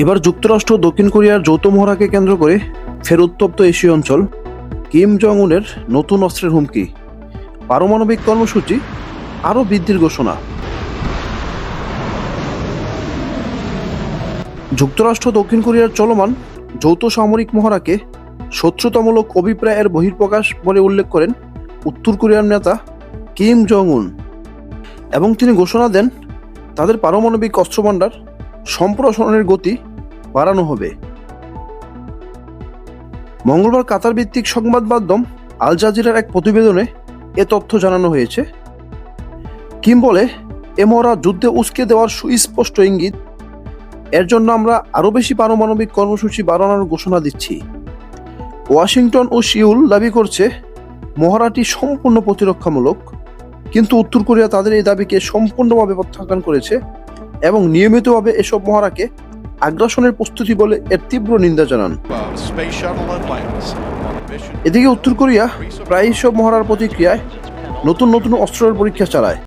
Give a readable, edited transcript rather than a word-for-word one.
এবার যুক্তরাষ্ট্র দক্ষিণ কোরিয়ার যৌথ মহড়াকে কেন্দ্র করে ফের উত্তপ্ত এশীয় অঞ্চল। কিম জং উনের নতুন অস্ত্রের হুমকি, পারমাণবিক কর্মসূচি আরও বৃদ্ধির ঘোষণা। যুক্তরাষ্ট্র দক্ষিণ কোরিয়ার চলমান যৌথ সামরিক মহড়াকে শত্রুতামূলক অভিপ্রায়ের বহিঃপ্রকাশ বলে উল্লেখ করেন উত্তর কোরিয়ার নেতা কিম জং উন, এবং তিনি ঘোষণা দেন তাদের পারমাণবিক অস্ত্রভান্ডার সম্প্রসারণের গতি বাড়ানো হবে। মঙ্গলবার কাতার ভিত্তিক সংবাদ মাধ্যম আল জাজিরার এক প্রতিবেদনে এ তথ্য জানানো হয়েছে। কিম বলে, এ মহড়া যুদ্ধে উস্কে দেওয়ার সুস্পষ্ট ইঙ্গিত। এর জন্য আমরা আরও বেশি পারমাণবিক কর্মসূচি বাড়ানোর ঘোষণা দিচ্ছি। ওয়াশিংটন ও সিউল দাবি করছে মহড়াটি সম্পূর্ণ প্রতিরক্ষামূলক, কিন্তু উত্তর কোরিয়া তাদের এই দাবিকে সম্পূর্ণভাবে প্রত্যাখ্যান করেছে এবং নিয়মিতভাবে এসব মহড়াকে আগ্রাসনের প্রস্তুতি বলে এর তীব্র নিন্দা জানান। এদিকে উত্তর কোরিয়া প্রায়ই সব মহড়ার প্রতিক্রিয়ায় নতুন নতুন অস্ত্রের পরীক্ষা চালায়।